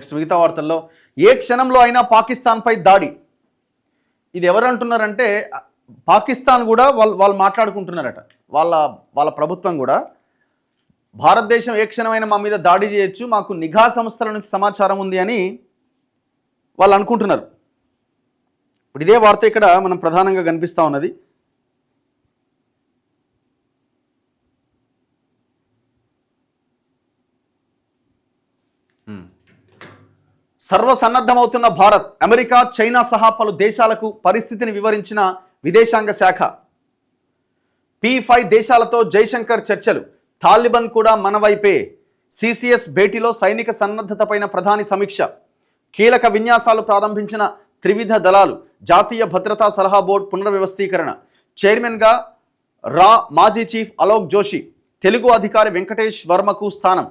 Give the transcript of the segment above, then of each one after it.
Next మిగతా వార్తల్లో ఏ క్షణంలో అయినా పాకిస్తాన్పై దాడి. ఇది ఎవరు అంటున్నారంటే పాకిస్తాన్ కూడా వాళ్ళు మాట్లాడుకుంటున్నారట. వాళ్ళ ప్రభుత్వం కూడా భారతదేశం ఏ క్షణమైనా మా మీద దాడి చేయొచ్చు, మాకు నిఘా సంస్థల నుంచి సమాచారం ఉంది అని వాళ్ళు అనుకుంటున్నారు. ఇప్పుడు ఇదే వార్త ఇక్కడ మనం ప్రధానంగా కనిపిస్తూ ఉన్నది. సర్వసన్నద్ధమవుతున్న భారత్, అమెరికా, చైనా సహా పలు దేశాలకు పరిస్థితిని వివరించిన విదేశాంగ శాఖ. P5 దేశాలతో జైశంకర్ చర్చలు, తాలిబాన్ కూడా మన వైపే. CCS భేటీలో సైనిక సన్నద్ధతపైన ప్రధాని సమీక్ష. కీలక విన్యాసాలు ప్రారంభించిన త్రివిధ దళాలు, జాతీయ భద్రతా సలహా బోర్డు పునర్వ్యవస్థీకరణ. చైర్మన్గా మాజీ చీఫ్ అలోక్ జోషి, తెలుగు అధికారి వెంకటేష్ వర్మకు స్థానం.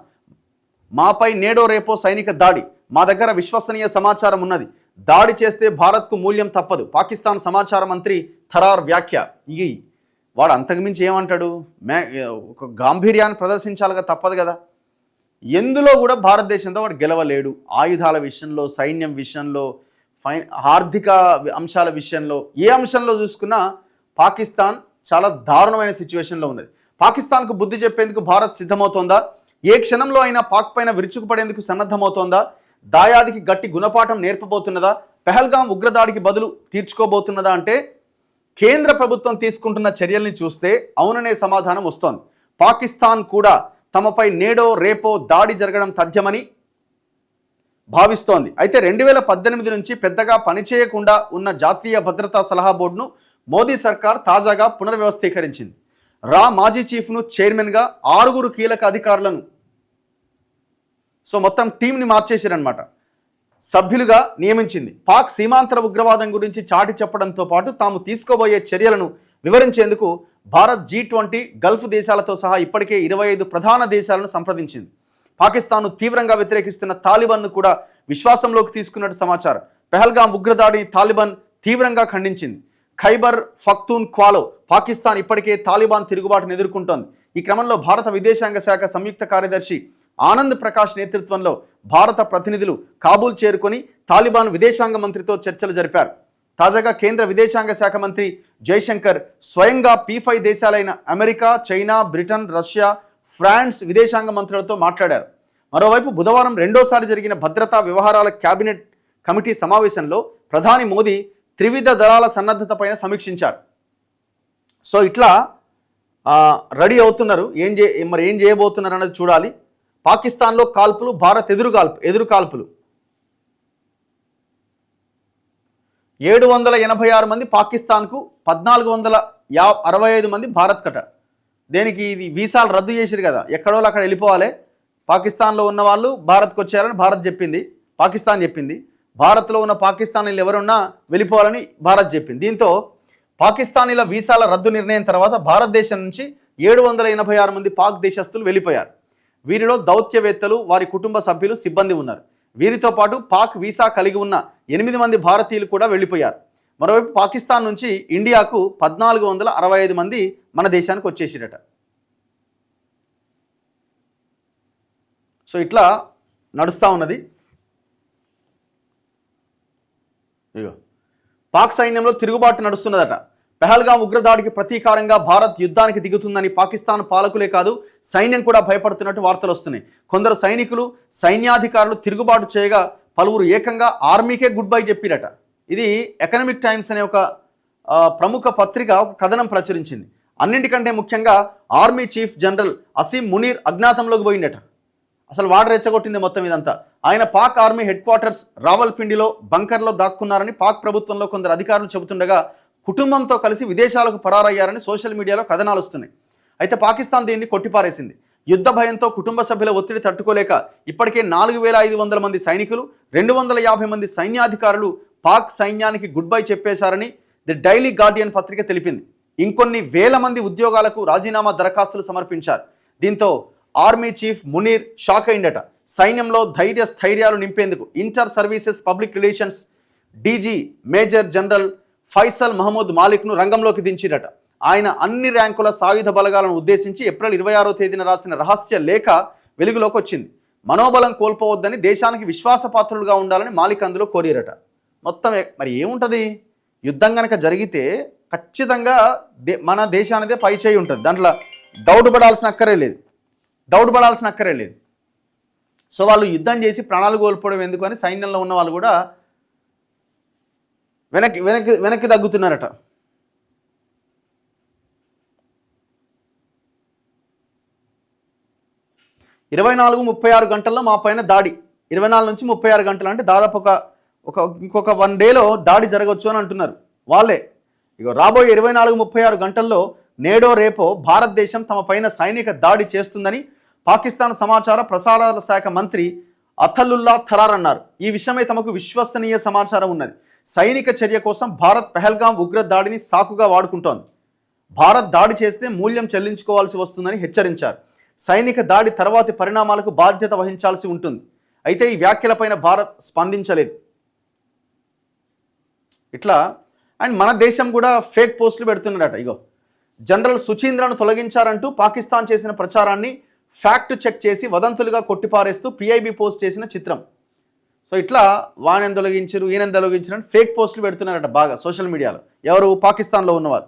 మాపై నేడో రేపో సైనిక దాడి, మా దగ్గర విశ్వసనీయ సమాచారం ఉన్నది, దాడి చేస్తే భారత్కు మూల్యం తప్పదు. పాకిస్తాన్ సమాచార మంత్రి థరార్ వ్యాఖ్య. వాడు అంతకుమించి ఏమంటాడు? ఒక గాంభీర్యాన్ని ప్రదర్శించాలిగా, తప్పదు కదా. ఎందులో కూడా భారతదేశంతో వాడు గెలవలేడు. ఆయుధాల విషయంలో, సైన్యం విషయంలో, ఆర్థిక అంశాల విషయంలో, ఏ అంశంలో చూసుకున్నా పాకిస్తాన్ చాలా దారుణమైన సిచ్యువేషన్లో ఉన్నది. పాకిస్తాన్కు బుద్ధి చెప్పేందుకు భారత్ సిద్ధమవుతోందా? ఏ క్షణంలో అయినా పాక్ పైన విరుచుకుపడేందుకు సన్నద్ధమవుతోందా? దాయాదికి గట్టి గుణపాఠం నేర్పబోతున్నదా? పెహల్గాం ఉగ్రదాడికి బదులు తీర్చుకోబోతున్నదా అంటే కేంద్ర ప్రభుత్వం తీసుకుంటున్న చర్యల్ని చూస్తే అవుననే సమాధానం వస్తోంది. పాకిస్తాన్ కూడా తమపై నేడో రేపో దాడి జరగడం తథ్యమని భావిస్తోంది. అయితే 2018 నుంచి పెద్దగా పనిచేయకుండా ఉన్న జాతీయ భద్రతా సలహా బోర్డును మోదీ సర్కార్ తాజాగా పునర్వ్యవస్థీకరించింది. మాజీ చీఫ్ను చైర్మన్గా 6 కీలక అధికారులను, మొత్తం టీంని మార్చేశారనమాట, సభ్యులుగా నియమించింది. పాక్ సీమాంతర ఉగ్రవాదం గురించి చాటి చెప్పడంతో పాటు తాము తీసుకోబోయే చర్యలను వివరించేందుకు భారత్ G20 గల్ఫ్ దేశాలతో సహా ఇప్పటికే 25 ప్రధాన దేశాలను సంప్రదించింది. పాకిస్తాన్ను తీవ్రంగా వ్యతిరేకిస్తున్న తాలిబాన్ను కూడా విశ్వాసంలోకి తీసుకున్నట్టు సమాచారం. పెహల్గాం ఉగ్రదాడిని తాలిబాన్ తీవ్రంగా ఖండించింది. ఖైబర్ పఖ్తూన్ఖ్వాలో పాకిస్తాన్ ఇప్పటికే తాలిబాన్ తిరుగుబాటును ఎదుర్కొంటోంది. ఈ క్రమంలో భారత విదేశాంగ శాఖ సంయుక్త కార్యదర్శి ఆనంద్ ప్రకాష్ నేతృత్వంలో భారత ప్రతినిధులు కాబూల్ చేరుకొని తాలిబాన్ విదేశాంగ మంత్రితో చర్చలు జరిపారు. తాజాగా కేంద్ర విదేశాంగ శాఖ మంత్రి జైశంకర్ స్వయంగా P5 దేశాలైన America, China, Britain, Russia, France విదేశాంగ మంత్రులతో మాట్లాడారు. మరోవైపు బుధవారం రెండోసారి జరిగిన భద్రతా వ్యవహారాల కేబినెట్ కమిటీ సమావేశంలో ప్రధాని మోదీ త్రివిధ దళాల సన్నద్ధతపైన సమీక్షించారు. ఇట్లా రెడీ అవుతున్నారు. ఏం చేయబోతున్నారు అన్నది చూడాలి. పాకిస్తాన్లో కాల్పులు, భారత్ ఎదురు కాల్పులు. 786 మంది పాకిస్తాన్కు, 1465 మంది భారత్ కట. దేనికి? ఇది వీసాలు రద్దు చేసిరు కదా, ఎక్కడో అక్కడ వెళ్ళిపోవాలి. పాకిస్తాన్లో ఉన్న వాళ్ళు భారత్కు వచ్చేయాలని పాకిస్తాన్ చెప్పింది. భారత్లో ఉన్న పాకిస్తానీలు ఎవరున్నా వెళ్ళిపోవాలని భారత్ చెప్పింది. దీంతో పాకిస్తానీల వీసాల రద్దు నిర్ణయం తర్వాత భారతదేశం నుంచి 786 మంది పాక్ దేశస్తులు వెళ్ళిపోయారు. వీరిలో దౌత్యవేత్తలు, వారి కుటుంబ సభ్యులు, సిబ్బంది ఉన్నారు. వీరితో పాటు పాక్ వీసా కలిగి ఉన్న 8 మంది భారతీయులు కూడా వెళ్ళిపోయారు. మరోవైపు పాకిస్తాన్ నుంచి ఇండియాకు 1465 మంది మన దేశానికి వచ్చేసిరట. ఇట్లా నడుస్తూ ఉన్నది. పాక్ సైన్యంలో తిరుగుబాటు నడుస్తున్నదట. పెహల్గాం ఉగ్రదాడికి ప్రతీకారంగా భారత్ యుద్ధానికి దిగుతుందని పాకిస్తాన్ పాలకులే కాదు, సైన్యం కూడా భయపడుతున్నట్టు వార్తలు వస్తున్నాయి. కొందరు సైనికులు, సైన్యాధికారులు తిరుగుబాటు చేయగా పలువురు ఏకంగా ఆర్మీకే గుడ్ బై చెప్పిరట. ఇది ఎకనామిక్ టైమ్స్ అనే ఒక ప్రముఖ పత్రిక ఒక కథనం ప్రచురించింది. అన్నింటికంటే ముఖ్యంగా army chief general Asim Munir అజ్ఞాతంలోకి పోయిండట. అసలు వాడు రెచ్చగొట్టింది మొత్తం ఇదంతా. ఆయన పాక్ ఆర్మీ హెడ్ క్వార్టర్స్ రావల్పిండిలో బంకర్లో దాక్కున్నారని పాక్ ప్రభుత్వంలో కొందరు అధికారులు చెబుతుండగా కుటుంబంతో కలిసి విదేశాలకు పరారయ్యారని సోషల్ మీడియాలో కథనాలు వస్తున్నాయి. అయితే పాకిస్తాన్ దీన్ని కొట్టిపారేసింది. యుద్ధ భయంతో కుటుంబ సభ్యుల ఒత్తిడి తట్టుకోలేక ఇప్పటికే 4500 మంది సైనికులు, 250 మంది సైన్యాధికారులు పాక్ సైన్యానికి గుడ్ బై చెప్పేశారని ది డైలీ గార్డియన్ పత్రిక తెలిపింది. ఇంకొన్ని వేల మంది ఉద్యోగాలకు రాజీనామా దరఖాస్తులు సమర్పించారు. దీంతో ఆర్మీ చీఫ్ మునీర్ షాక్ అయిందట. సైన్యంలో స్థైర్యాలు నింపేందుకు inter services public relations DG major general Faisal Mahmood మాలిక్ను రంగంలోకి దించిరట. ఆయన అన్ని ర్యాంకుల సాయుధ బలగాలను ఉద్దేశించి ఏప్రిల్ 26వ తేదీన రాసిన రహస్య లేఖ వెలుగులోకి వచ్చింది. మనోబలం కోల్పోవద్దని, దేశానికి విశ్వాసపాత్రులుగా ఉండాలని మాలిక్ అందులో కోరారట. మొత్తం మరి ఏముంటుంది, యుద్ధం కనుక జరిగితే ఖచ్చితంగా మన దేశానిదే పై చేయి ఉంటుంది, దాంట్లో డౌట్ పడాల్సిన అక్కరే లేదు. సో వాళ్ళు యుద్ధం చేసి ప్రాణాలు కోల్పోవడం ఎందుకు అని సైన్యంలో ఉన్న వాళ్ళు కూడా వెనక్కి తగ్గుతున్నారట. ఇరవై 24-36 గంటల్లో మా పైన దాడి, 24 నుంచి 36 గంటలు అంటే దాదాపు ఇంకొక 1 డేలో దాడి జరగవచ్చు అని అంటున్నారు వాళ్ళే. ఇక రాబోయే 24-36 గంటల్లో నేడో రేపో భారతదేశం తమ పైన సైనిక దాడి చేస్తుందని పాకిస్తాన్ సమాచార ప్రసారాల శాఖ మంత్రి అతలుల్లా థరార్ అన్నారు. ఈ విషయమై తమకు విశ్వసనీయ సమాచారం ఉన్నది. సైనిక చర్య కోసం భారత్ పెహల్గాం ఉగ్ర దాడిని సాకుగా వాడుకుంటోంది. భారత్ దాడి చేస్తే మూల్యం చెల్లించుకోవాల్సి వస్తుందని హెచ్చరించారు. సైనిక దాడి తర్వాతి పరిణామాలకు బాధ్యత వహించాల్సి ఉంటుంది. అయితే ఈ వ్యాఖ్యలపైన భారత్ స్పందించలేదు. ఇట్లా అండ్ మన దేశం కూడా ఫేక్ పోస్టులు పెడుతున్నాడట. ఇగో జనరల్ సుచీంద్రను తొలగించారంటూ పాకిస్తాన్ చేసిన ప్రచారాన్ని ఫ్యాక్ట్ చెక్ చేసి వదంతులుగా కొట్టిపారేస్తూ పిఐబి పోస్ట్ చేసిన చిత్రం. సో ఇట్లా వానెందు తొలగించరు, ఈయనెందు తొలగించరు అని ఫేక్ పోస్టులు పెడుతున్నారట బాగా సోషల్ మీడియాలో. ఎవరు? పాకిస్తాన్లో ఉన్నవారు.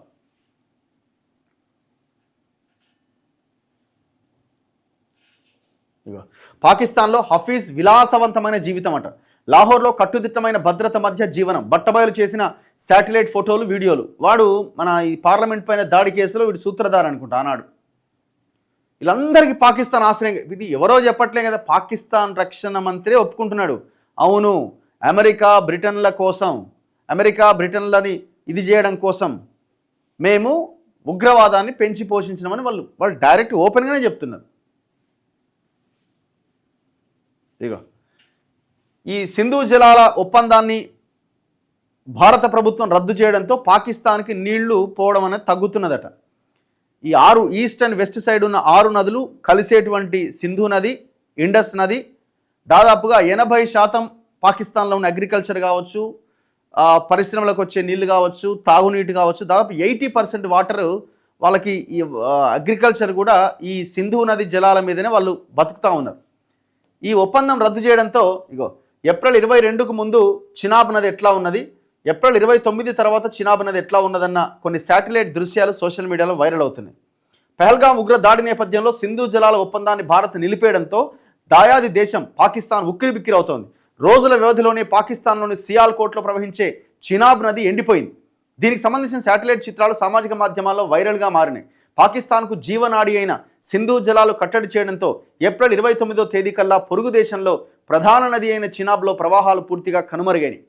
పాకిస్తాన్లో హఫీజ్ విలాసవంతమైన జీవితం అట. లాహోర్లో కట్టుదిట్టమైన భద్రత మధ్య జీవనం. బట్టబయలు చేసిన శాటిలైట్ ఫోటోలు, వీడియోలు. వాడు మన ఈ పార్లమెంట్ పైన దాడి కేసులో వీడు సూత్రధార అనుకుంటా ఆనాడు. వీళ్ళందరికీ పాకిస్తాన్ ఆశ్రయం. ఇది ఎవరో చెప్పట్లే కదా, పాకిస్తాన్ రక్షణ మంత్రి ఒప్పుకుంటున్నాడు. అవును, అమెరికా బ్రిటన్లని ఇది చేయడం కోసం మేము ఉగ్రవాదాన్ని పెంచి పోషించినామని వాళ్ళు డైరెక్ట్ ఓపెన్గానే చెప్తున్నారు. ఇదిగో ఈ సింధు జలాల ఒప్పందాన్ని భారత ప్రభుత్వం రద్దు చేయడంతో పాకిస్తాన్కి నీళ్లు పోవడం అనేది తగ్గుతున్నదట. ఈ 6 ఈస్ట్ అండ్ వెస్ట్ సైడ్ ఉన్న 6 నదులు కలిసేటువంటి సింధు నది, ఇండస్ నది దాదాపుగా 80% పాకిస్తాన్లో ఉన్న అగ్రికల్చర్ కావచ్చు, పరిశ్రమలకు వచ్చే నీళ్లు కావచ్చు, తాగునీటి కావచ్చు, దాదాపు 80% వాటర్ వాళ్ళకి ఈ అగ్రికల్చర్ కూడా ఈ సింధు నది జలాల మీదనే వాళ్ళు బతుకుతూ ఉన్నారు. ఈ ఒప్పందం రద్దు చేయడంతో ఇగో ఏప్రిల్ 22కు ముందు చినాబ్ నది ఎట్లా ఉన్నది, ఏప్రిల్ 29 తర్వాత చినాబ్ నది ఎట్లా ఉన్నదన్న కొన్ని శాటిలైట్ దృశ్యాలు సోషల్ మీడియాలో వైరల్ అవుతున్నాయి. పెహల్గాం ఉగ్ర దాడి నేపథ్యంలో సింధు జలాల ఒప్పందాన్ని భారత్ నిలిపేయడంతో దాయాది దేశం పాకిస్తాన్ ఉక్కిరిబిక్కిరి అవుతోంది. రోజుల వ్యవధిలోనే పాకిస్తాన్లోని సియాల్కోట్లో ప్రవహించే చినాబ్ నది ఎండిపోయింది. దీనికి సంబంధించిన శాటిలైట్ చిత్రాలు సామాజిక మాధ్యమాల్లో వైరల్గా మారినాయి. పాకిస్తాన్కు జీవనాడి అయిన సింధు జలాలు కట్టడి చేయడంతో ఏప్రిల్ 29వ తేదీ కల్లా పొరుగు దేశంలో ప్రధాన నది అయిన చినాబ్లో ప్రవాహాలు పూర్తిగా కనుమరుగైనాయి.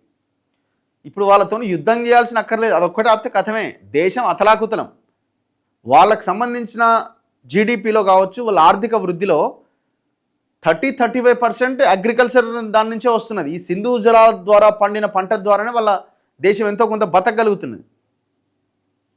ఇప్పుడు వాళ్ళతో యుద్ధం చేయాల్సిన అక్కర్లేదు, అదొక్కటే ఆపితే కథమే. దేశం అతలాకుతలం. వాళ్ళకు సంబంధించిన జీడిపిలో కావచ్చు, వాళ్ళ ఆర్థిక వృద్ధిలో 30-35% అగ్రికల్చర్ దాని నుంచే వస్తున్నది. ఈ సింధు జలాల ద్వారా పండిన పంట ద్వారానే వాళ్ళ దేశం ఎంతో కొంత బతకగలుగుతున్నది.